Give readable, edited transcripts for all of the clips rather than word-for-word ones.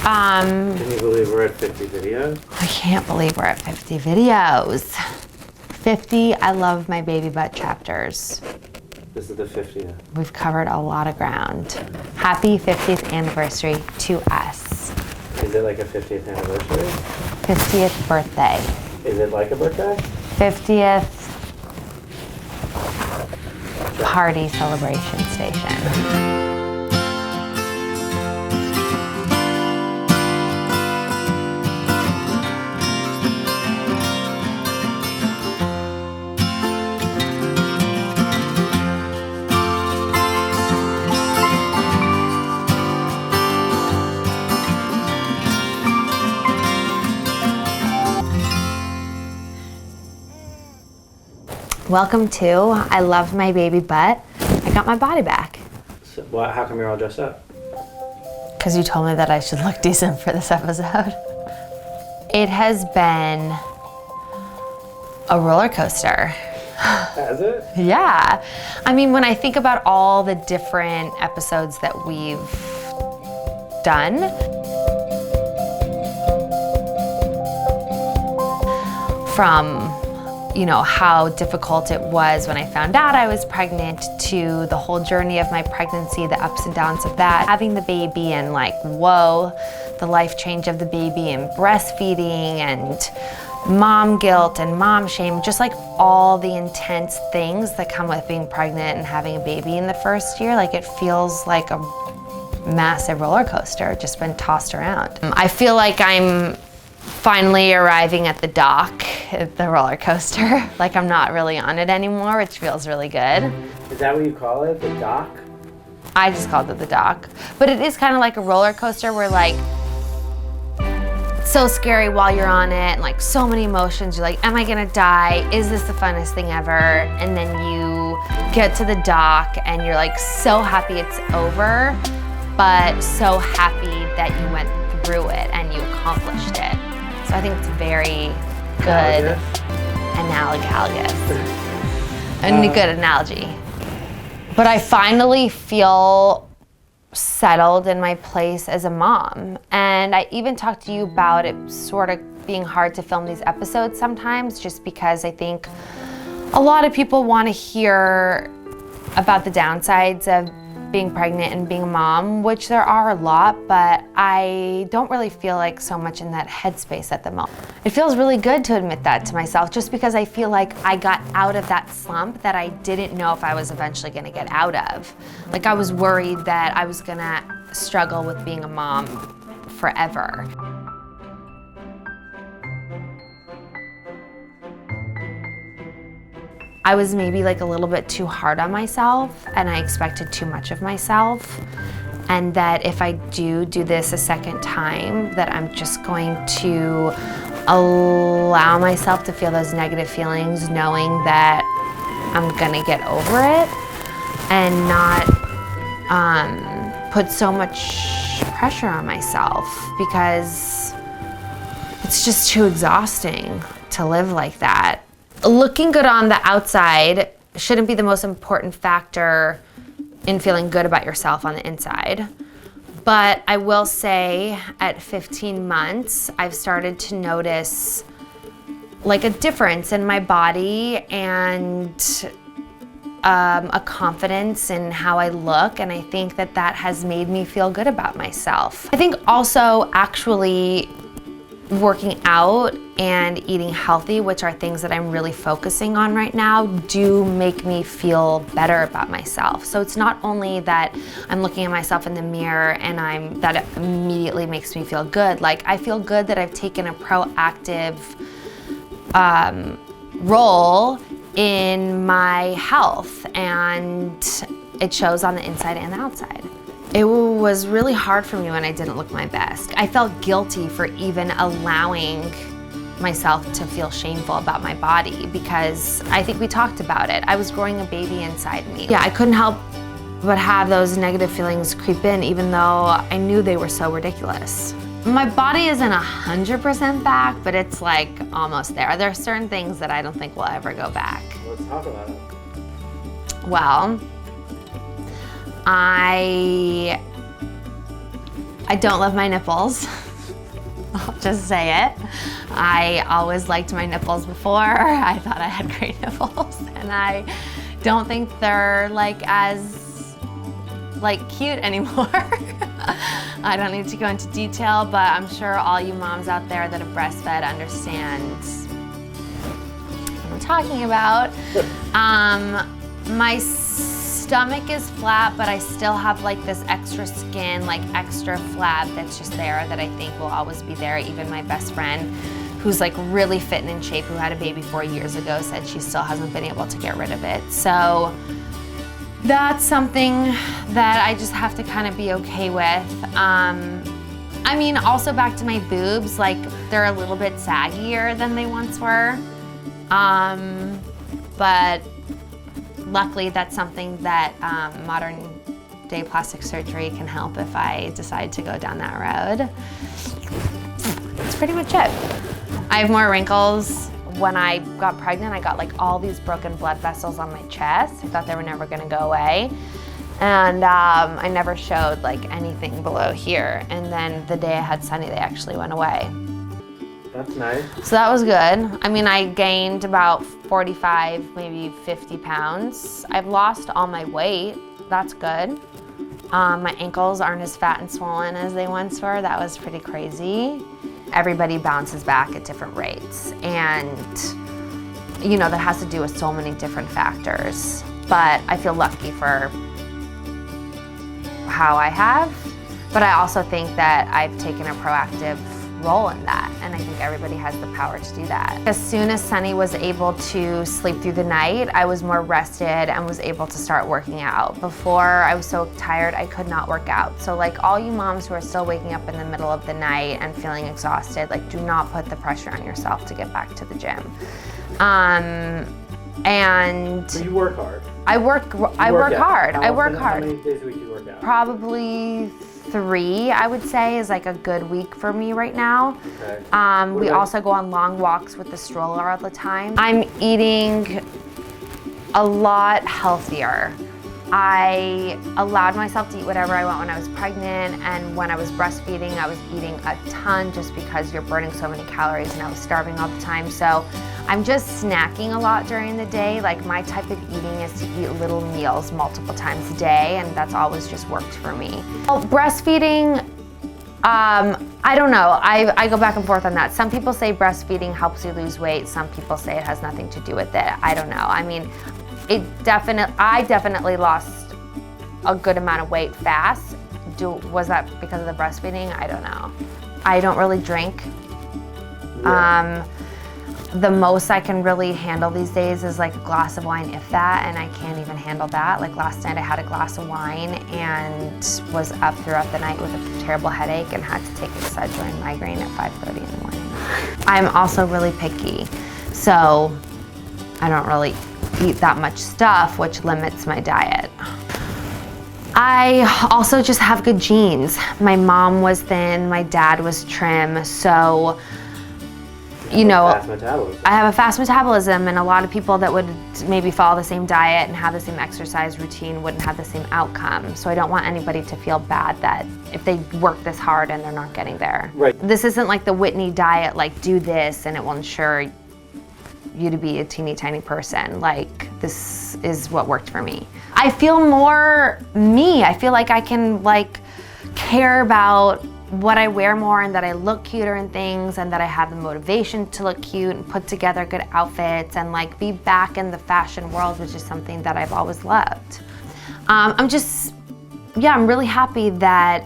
Can you believe we're at 50 videos? I can't believe we're at 50 videos. 50 I Love My Baby Butt chapters. This is the 50th. We've covered a lot of ground. Happy 50th anniversary to us. Is it like a 50th anniversary? 50th birthday. Is it like a birthday? 50th party celebration station. Welcome to I Love My Baby Butt. I got my body back. So, how come you're all dressed up? Because you told me that I should look decent for this episode. It has been a roller coaster. Has it? Yeah. I mean, when I think about all the different episodes that we've done, from how difficult it was when I found out I was pregnant, to the whole journey of my pregnancy, the ups and downs of that, having the baby and whoa, the life change of the baby and breastfeeding and mom guilt and mom shame, just all the intense things that come with being pregnant and having a baby in the first year. It feels like a massive roller coaster, just been tossed around. I feel like I'm finally arriving at the dock, at the roller coaster. I'm not really on it anymore, which feels really good. Is that what you call it, the dock? I just called it the dock. But it is kind of like a roller coaster where it's so scary while you're on it, and so many emotions. You're like, am I gonna die? Is this the funnest thing ever? And then you get to the dock and you're so happy it's over, but so happy that you went through it and you accomplished it. So I think it's very good analogous. A good analogy. But I finally feel settled in my place as a mom. And I even talked to you about it sort of being hard to film these episodes sometimes, just because I think a lot of people want to hear about the downsides of being pregnant and being a mom, which there are a lot, but I don't really feel so much in that headspace at the moment. It feels really good to admit that to myself, just because I feel like I got out of that slump that I didn't know if I was eventually gonna get out of. I was worried that I was gonna struggle with being a mom forever. I was maybe a little bit too hard on myself, and I expected too much of myself, and that if I do this a second time, that I'm just going to allow myself to feel those negative feelings, knowing that I'm gonna get over it and not put so much pressure on myself, because it's just too exhausting to live like that. Looking good on the outside shouldn't be the most important factor in feeling good about yourself on the inside. But I will say at 15 months, I've started to notice a difference in my body and a confidence in how I look. And I think that has made me feel good about myself. I think also actually working out and eating healthy, which are things that I'm really focusing on right now, do make me feel better about myself. So it's not only that I'm looking at myself in the mirror and that it immediately makes me feel good. I feel good that I've taken a proactive role in my health, and it shows on the inside and the outside. It was really hard for me when I didn't look my best. I felt guilty for even allowing myself to feel shameful about my body, because I think we talked about it. I was growing a baby inside me. Yeah, I couldn't help but have those negative feelings creep in, even though I knew they were so ridiculous. My body isn't 100% back, but it's almost there. There are certain things that I don't think will ever go back. Let's talk about it. Well, I I don't love my nipples. I'll just say it. I always liked my nipples before. I thought I had great nipples, and I don't think they're like as cute anymore. I don't need to go into detail, but I'm sure all you moms out there that have breastfed understand what I'm talking about. My stomach is flat, but I still have like this extra skin, like extra flab that's just there that I think will always be there. Even my best friend, who's like really fit and in shape, who had a baby 4 years ago, said she still hasn't been able to get rid of it. So that's something that I just have to kind of be okay with. I mean, also back to my boobs, like they're a little bit saggier than they once were. But luckily that's something that modern day plastic surgery can help if I decide to go down that road. That's pretty much it. I have more wrinkles. When I got pregnant, I got like all these broken blood vessels on my chest. I thought they were never gonna go away. And I never showed like anything below here. And then the day I had Sunny, they actually went away. That's nice. So that was good. I mean, I gained about 45, maybe 50 pounds. I've lost all my weight. That's good. My ankles aren't as fat and swollen as they once were. That was pretty crazy. Everybody bounces back at different rates. And, you know, that has to do with so many different factors. But I feel lucky for how I have. But I also think that I've taken a proactive role in that, and I think everybody has the power to do that. As soon as Sunny was able to sleep through the night, I was more rested and was able to start working out. Before, I was so tired I could not work out. So like all you moms who are still waking up in the middle of the night and feeling exhausted, like do not put the pressure on yourself to get back to the gym. And So you work hard. I work hard. I work hard. How many days a week do you work out? Probably 3, I would say, is like a good week for me right now. Okay. We also go on long walks with the stroller all the time. I'm eating a lot healthier. I allowed myself to eat whatever I want when I was pregnant, and when I was breastfeeding, I was eating a ton just because you're burning so many calories, and I was starving all the time. So I'm just snacking a lot during the day. Like my type of eating is to eat little meals multiple times a day, and that's always just worked for me. Well, breastfeeding, I don't know. I go back and forth on that. Some people say breastfeeding helps you lose weight. Some people say it has nothing to do with it. I don't know. I mean, I definitely lost a good amount of weight fast. Was that because of the breastfeeding? I don't know. I don't really drink. Yeah. The most I can really handle these days is like a glass of wine, if that, and I can't even handle that. Like last night I had a glass of wine and was up throughout the night with a terrible headache and had to take Excedrin migraine at 5:30 in the morning. I'm also really picky, so I don't really eat that much stuff, which limits my diet. I also just have good genes. My mom was thin, my dad was trim, so you know, Fast metabolism. I have a fast metabolism, and a lot of people that would maybe follow the same diet and have the same exercise routine wouldn't have the same outcome. So I don't want anybody to feel bad that if they work this hard and they're not getting there. Right. This isn't like the Whitney diet, like do this and it will ensure you to be a teeny tiny person. Like this is what worked for me. I feel more me. I feel like I can like care about what I wear more, and that I look cuter in things, and that I have the motivation to look cute and put together good outfits and like be back in the fashion world, which is something that I've always loved. I'm really happy that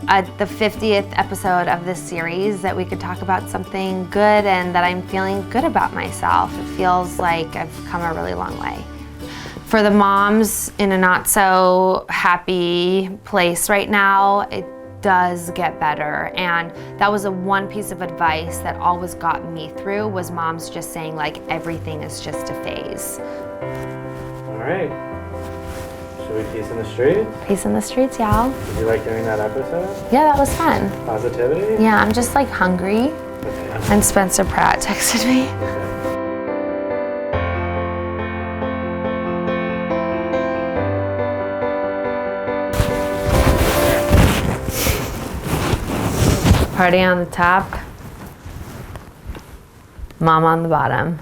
at the 50th episode of this series that we could talk about something good and that I'm feeling good about myself. It feels like I've come a really long way. For the moms in a not so happy place right now, it does get better, and that was one piece of advice that always got me through, was moms just saying like everything is just a phase. All right. Should we peace in the street? Peace in the streets, y'all. Did you like doing that episode? Yeah, that was fun. Positivity? Yeah, I'm just like hungry, Okay. and Spencer Pratt texted me. Okay. Party on the top, mom on the bottom.